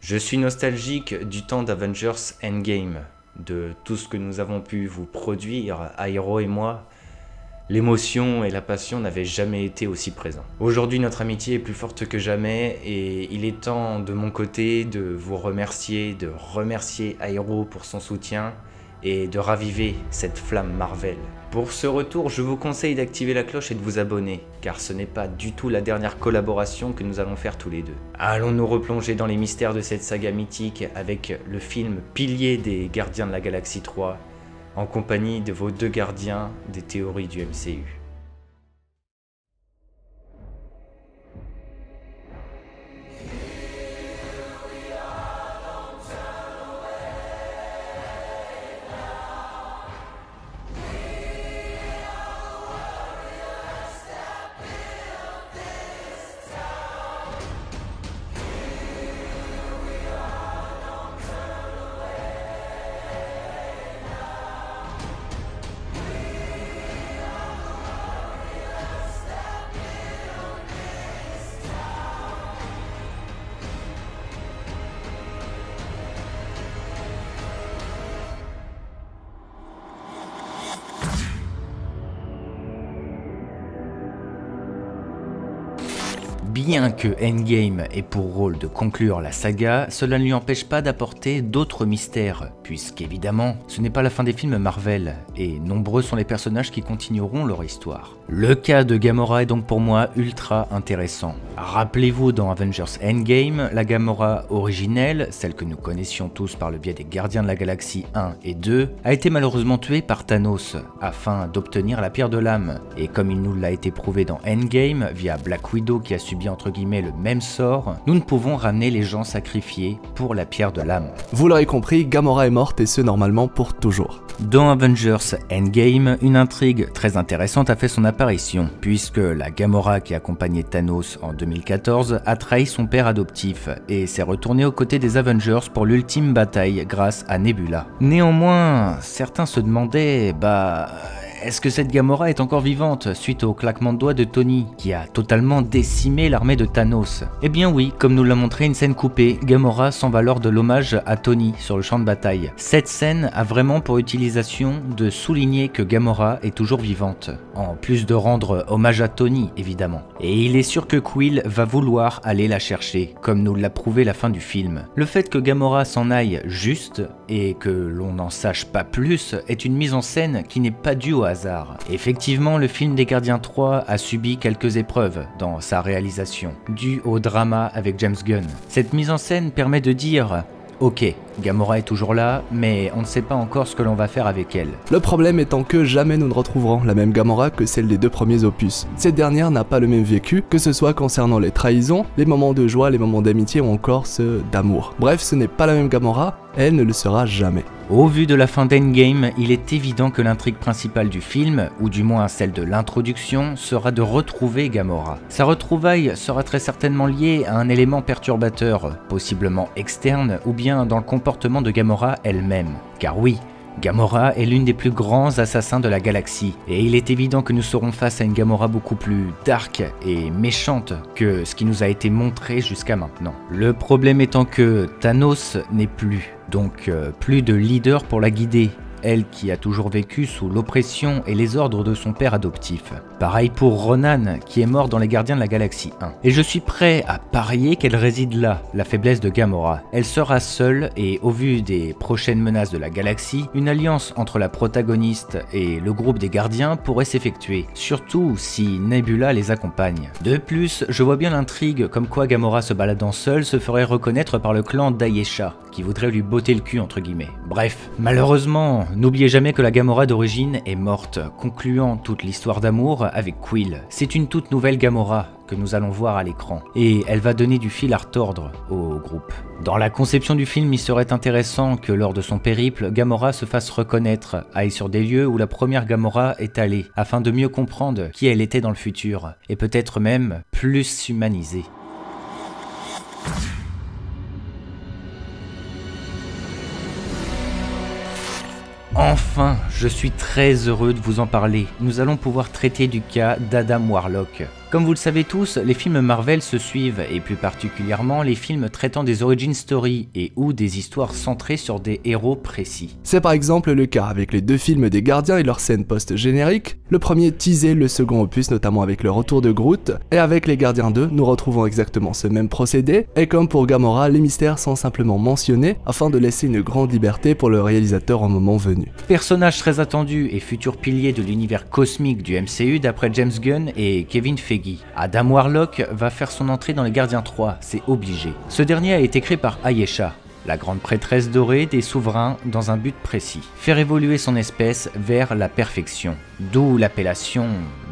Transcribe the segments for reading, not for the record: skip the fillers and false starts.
Je suis nostalgique du temps d'Avengers Endgame, de tout ce que nous avons pu vous produire, Airo et moi. L'émotion et la passion n'avaient jamais été aussi présents. Aujourd'hui, notre amitié est plus forte que jamais et il est temps de mon côté de vous remercier, de remercier Airo pour son soutien et de raviver cette flamme Marvel. Pour ce retour, je vous conseille d'activer la cloche et de vous abonner, car ce n'est pas du tout la dernière collaboration que nous allons faire tous les deux. Allons nous replonger dans les mystères de cette saga mythique avec le film pilier des Gardiens de la Galaxie 3, en compagnie de vos deux gardiens des théories du MCU. Bien que Endgame ait pour rôle de conclure la saga, cela ne lui empêche pas d'apporter d'autres mystères, puisqu'évidemment, ce n'est pas la fin des films Marvel, et nombreux sont les personnages qui continueront leur histoire. Le cas de Gamora est donc pour moi ultra intéressant. Rappelez-vous, dans Avengers Endgame, la Gamora originelle, celle que nous connaissions tous par le biais des Gardiens de la Galaxie 1 et 2, a été malheureusement tuée par Thanos, afin d'obtenir la pierre de l'âme, et comme il nous l'a été prouvé dans Endgame, via Black Widow qui a subi entre guillemets le même sort, nous ne pouvons ramener les gens sacrifiés pour la pierre de l'âme. Vous l'aurez compris, Gamora est morte et ce normalement pour toujours. Dans Avengers Endgame, une intrigue très intéressante a fait son apparition, puisque la Gamora qui accompagnait Thanos en 2014 a trahi son père adoptif et s'est retournée aux côtés des Avengers pour l'ultime bataille grâce à Nebula. Néanmoins, certains se demandaient, est-ce que cette Gamora est encore vivante suite au claquement de doigts de Tony, qui a totalement décimé l'armée de Thanos? Eh bien oui, comme nous l'a montré une scène coupée, Gamora s'en va lors de l'hommage à Tony sur le champ de bataille. Cette scène a vraiment pour utilisation de souligner que Gamora est toujours vivante, en plus de rendre hommage à Tony évidemment. Et il est sûr que Quill va vouloir aller la chercher, comme nous l'a prouvé la fin du film. Le fait que Gamora s'en aille juste, et que l'on n'en sache pas plus, est une mise en scène qui n'est pas due au hasard. Effectivement, le film des Gardiens 3 a subi quelques épreuves dans sa réalisation, dû au drama avec James Gunn. Cette mise en scène permet de dire ok, Gamora est toujours là, mais on ne sait pas encore ce que l'on va faire avec elle. Le problème étant que jamais nous ne retrouverons la même Gamora que celle des deux premiers opus. Cette dernière n'a pas le même vécu, que ce soit concernant les trahisons, les moments de joie, les moments d'amitié ou encore ceux d'amour. Bref, ce n'est pas la même Gamora, elle ne le sera jamais. Au vu de la fin d'Endgame, il est évident que l'intrigue principale du film, ou du moins celle de l'introduction, sera de retrouver Gamora. Sa retrouvaille sera très certainement liée à un élément perturbateur, possiblement externe, ou bien dans le comportement de Gamora elle-même. Car oui, Gamora est l'une des plus grands assassins de la galaxie, et il est évident que nous serons face à une Gamora beaucoup plus dark et méchante que ce qui nous a été montré jusqu'à maintenant. Le problème étant que Thanos n'est plus, donc plus de leader pour la guider, elle qui a toujours vécu sous l'oppression et les ordres de son père adoptif. Pareil pour Ronan, qui est mort dans les Gardiens de la Galaxie 1. Et je suis prêt à parier qu'elle réside là, la faiblesse de Gamora. Elle sera seule et au vu des prochaines menaces de la galaxie, une alliance entre la protagoniste et le groupe des Gardiens pourrait s'effectuer, surtout si Nebula les accompagne. De plus, je vois bien l'intrigue comme quoi Gamora se baladant seule se ferait reconnaître par le clan d'Ayesha, qui voudrait lui botter le cul entre guillemets. Bref, malheureusement, n'oubliez jamais que la Gamora d'origine est morte, concluant toute l'histoire d'amour avec Quill. C'est une toute nouvelle Gamora que nous allons voir à l'écran, et elle va donner du fil à retordre au groupe. Dans la conception du film, il serait intéressant que lors de son périple, Gamora se fasse reconnaître, aille sur des lieux où la première Gamora est allée, afin de mieux comprendre qui elle était dans le futur, et peut-être même plus humanisée. Enfin, je suis très heureux de vous en parler. Nous allons pouvoir traiter du cas d'Adam Warlock. Comme vous le savez tous, les films Marvel se suivent, et plus particulièrement les films traitant des origin story et ou des histoires centrées sur des héros précis. C'est par exemple le cas avec les deux films des Gardiens et leurs scènes post-génériques. Le premier teasait le second opus, notamment avec le retour de Groot, et avec les Gardiens 2, nous retrouvons exactement ce même procédé, et comme pour Gamora, les mystères sont simplement mentionnés afin de laisser une grande liberté pour le réalisateur au moment venu. Personnage très attendu et futur pilier de l'univers cosmique du MCU d'après James Gunn et Kevin Feige. Adam Warlock va faire son entrée dans les Gardiens 3, c'est obligé. Ce dernier a été créé par Ayesha, la grande prêtresse dorée des souverains dans un but précis, faire évoluer son espèce vers la perfection, d'où l'appellation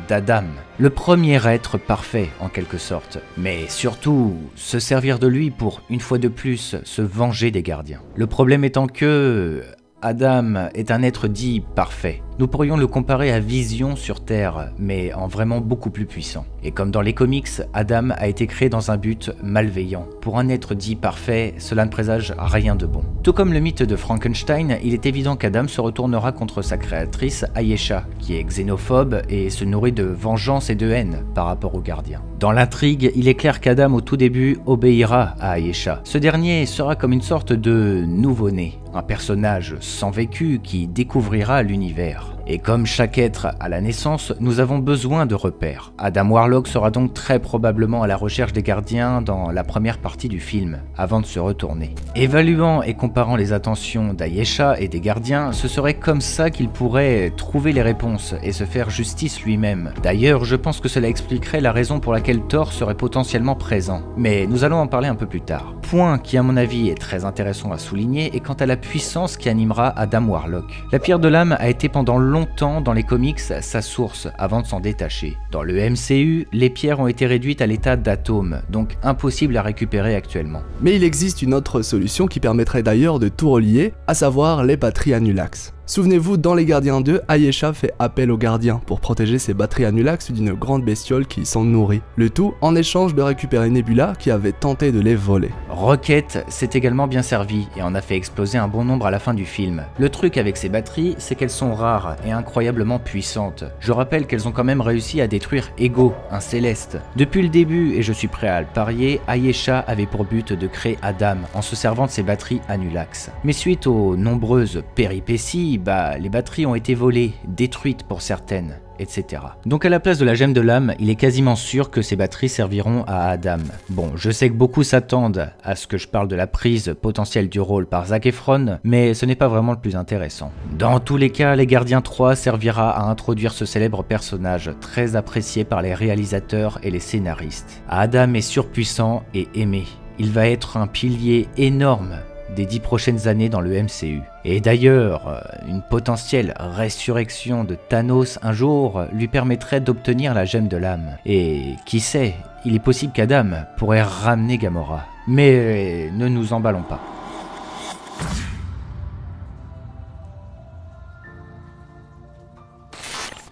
d'Adam, le premier être parfait en quelque sorte, mais surtout se servir de lui pour, une fois de plus, se venger des Gardiens. Le problème étant que Adam est un être dit parfait. Nous pourrions le comparer à Vision sur Terre, mais en vraiment beaucoup plus puissant. Et comme dans les comics, Adam a été créé dans un but malveillant. Pour un être dit parfait, cela ne présage rien de bon. Tout comme le mythe de Frankenstein, il est évident qu'Adam se retournera contre sa créatrice, Ayesha, qui est xénophobe et se nourrit de vengeance et de haine par rapport aux gardiens. Dans l'intrigue, il est clair qu'Adam au tout début obéira à Ayesha. Ce dernier sera comme une sorte de nouveau-né, un personnage sans vécu qui découvrira l'univers. Et comme chaque être à la naissance, nous avons besoin de repères. Adam Warlock sera donc très probablement à la recherche des gardiens dans la première partie du film, avant de se retourner. Évaluant et comparant les attentions d'Ayesha et des gardiens, ce serait comme ça qu'il pourrait trouver les réponses et se faire justice lui-même. D'ailleurs, je pense que cela expliquerait la raison pour laquelle Thor serait potentiellement présent. Mais nous allons en parler un peu plus tard. Point qui à mon avis est très intéressant à souligner est quant à la puissance qui animera Adam Warlock. La pierre de l'âme a été pendant longtemps dans les comics sa source avant de s'en détacher. Dans le MCU, les pierres ont été réduites à l'état d'atomes, donc impossible à récupérer actuellement. Mais il existe une autre solution qui permettrait d'ailleurs de tout relier, à savoir les batteries Annulax. Souvenez-vous, dans les Gardiens 2, Ayesha fait appel aux gardiens pour protéger ses batteries Annulax d'une grande bestiole qui s'en nourrit. Le tout en échange de récupérer Nebula qui avait tenté de les voler. Rocket s'est également bien servi et en a fait exploser un bon nombre à la fin du film. Le truc avec ces batteries, c'est qu'elles sont rares et incroyablement puissantes. Je rappelle qu'elles ont quand même réussi à détruire Ego, un céleste. Depuis le début, et je suis prêt à le parier, Ayesha avait pour but de créer Adam en se servant de ses batteries Annulax. Mais suite aux nombreuses péripéties, les batteries ont été volées, détruites pour certaines, etc. Donc à la place de la gemme de l'âme, il est quasiment sûr que ces batteries serviront à Adam. Bon, je sais que beaucoup s'attendent à ce que je parle de la prise potentielle du rôle par Zac Efron, mais ce n'est pas vraiment le plus intéressant. Dans tous les cas, les Gardiens 3 servira à introduire ce célèbre personnage, très apprécié par les réalisateurs et les scénaristes. Adam est surpuissant et aimé. Il va être un pilier énorme des 10 prochaines années dans le MCU. Et d'ailleurs, une potentielle résurrection de Thanos un jour lui permettrait d'obtenir la gemme de l'âme. Et qui sait, il est possible qu'Adam pourrait ramener Gamora. Mais ne nous emballons pas.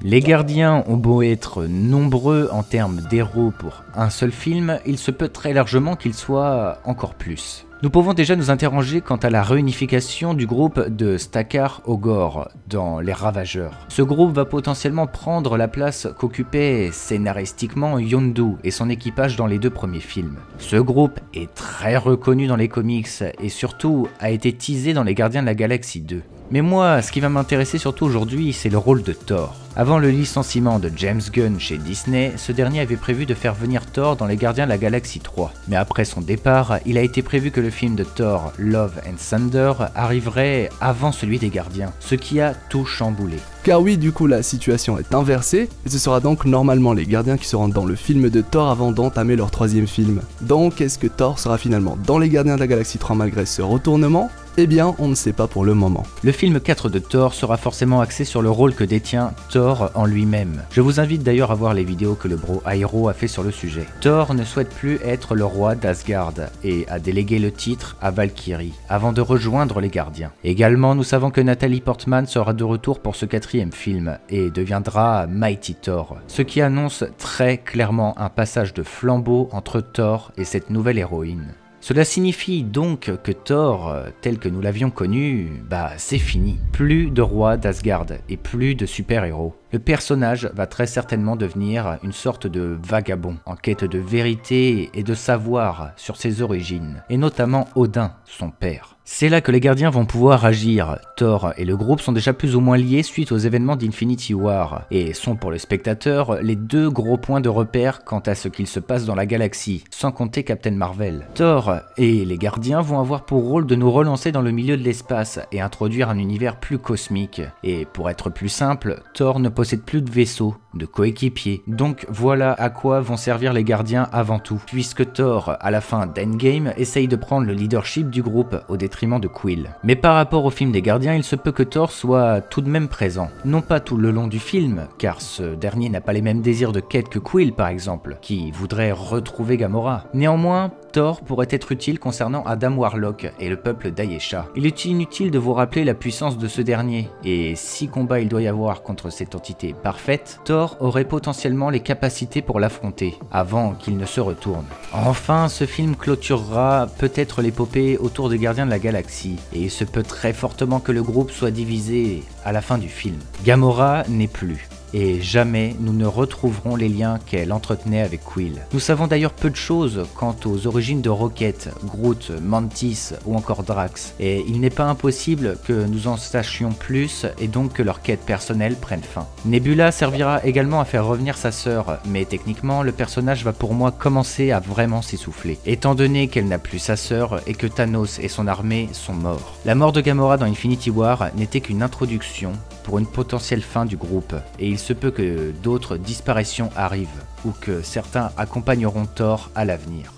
Les Gardiens ont beau être nombreux en termes d'héros pour un seul film, il se peut très largement qu'ils soient encore plus. Nous pouvons déjà nous interroger quant à la réunification du groupe de Stakar Ogor dans Les Ravageurs. Ce groupe va potentiellement prendre la place qu'occupait scénaristiquement Yondu et son équipage dans les deux premiers films. Ce groupe est très reconnu dans les comics et surtout a été teasé dans Les Gardiens de la Galaxie 2. Mais moi, ce qui va m'intéresser surtout aujourd'hui, c'est le rôle de Thor. Avant le licenciement de James Gunn chez Disney, ce dernier avait prévu de faire venir Thor dans Les Gardiens de la Galaxie 3. Mais après son départ, il a été prévu que le film de Thor, Love and Thunder, arriverait avant celui des Gardiens, ce qui a tout chamboulé. Car oui, du coup la situation est inversée, et ce sera donc normalement les Gardiens qui seront dans le film de Thor avant d'entamer leur troisième film. Donc est-ce que Thor sera finalement dans les Gardiens de la Galaxie 3 malgré ce retournement ? Eh bien, on ne sait pas pour le moment. Le film 4 de Thor sera forcément axé sur le rôle que détient Thor en lui-même. Je vous invite d'ailleurs à voir les vidéos que le bro Airo a fait sur le sujet. Thor ne souhaite plus être le roi d'Asgard et a délégué le titre à Valkyrie avant de rejoindre les Gardiens. Également, nous savons que Natalie Portman sera de retour pour ce quatrième film et deviendra Mighty Thor, ce qui annonce très clairement un passage de flambeau entre Thor et cette nouvelle héroïne. Cela signifie donc que Thor, tel que nous l'avions connu, c'est fini. Plus de roi d'Asgard et plus de super-héros. Le personnage va très certainement devenir une sorte de vagabond, en quête de vérité et de savoir sur ses origines, et notamment Odin, son père. C'est là que les gardiens vont pouvoir agir. Thor et le groupe sont déjà plus ou moins liés suite aux événements d'Infinity War, et sont pour le spectateur les deux gros points de repère quant à ce qu'il se passe dans la galaxie, sans compter Captain Marvel. Thor et les gardiens vont avoir pour rôle de nous relancer dans le milieu de l'espace et introduire un univers plus cosmique. Et pour être plus simple, Thor ne possède plus de vaisseau, de coéquipiers. Donc voilà à quoi vont servir les gardiens avant tout, puisque Thor, à la fin d'Endgame, essaye de prendre le leadership du groupe au détriment de Quill. Mais par rapport au film des gardiens, il se peut que Thor soit tout de même présent. Non pas tout le long du film, car ce dernier n'a pas les mêmes désirs de quête que Quill par exemple, qui voudrait retrouver Gamora. Néanmoins, Thor pourrait être utile concernant Adam Warlock et le peuple d'Ayesha. Il est inutile de vous rappeler la puissance de ce dernier, et si combat il doit y avoir contre cette entité parfaite, Thor aurait potentiellement les capacités pour l'affronter, avant qu'il ne se retourne. Enfin, ce film clôturera peut-être l'épopée autour des gardiens de la galaxie, et il se peut très fortement que le groupe soit divisé à la fin du film. Gamora n'est plus. Et jamais nous ne retrouverons les liens qu'elle entretenait avec Quill. Nous savons d'ailleurs peu de choses quant aux origines de Rocket, Groot, Mantis ou encore Drax, et il n'est pas impossible que nous en sachions plus et donc que leur quête personnelle prenne fin. Nebula servira également à faire revenir sa sœur, mais techniquement le personnage va pour moi commencer à vraiment s'essouffler, étant donné qu'elle n'a plus sa sœur et que Thanos et son armée sont morts. La mort de Gamora dans Infinity War n'était qu'une introduction pour une potentielle fin du groupe, et il se peut que d'autres disparitions arrivent, ou que certains accompagneront Thor à l'avenir.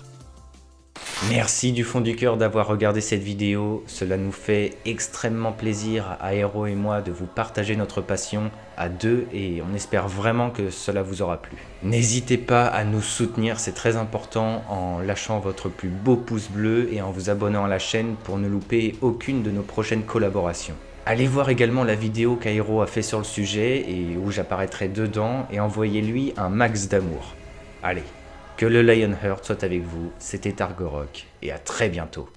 Merci du fond du cœur d'avoir regardé cette vidéo, cela nous fait extrêmement plaisir à Hero et moi de vous partager notre passion à deux et on espère vraiment que cela vous aura plu. N'hésitez pas à nous soutenir, c'est très important en lâchant votre plus beau pouce bleu et en vous abonnant à la chaîne pour ne louper aucune de nos prochaines collaborations. Allez voir également la vidéo qu'Aero a fait sur le sujet et où j'apparaîtrai dedans et envoyez-lui un max d'amour. Allez, que le Lionheart soit avec vous, c'était Argorok et à très bientôt.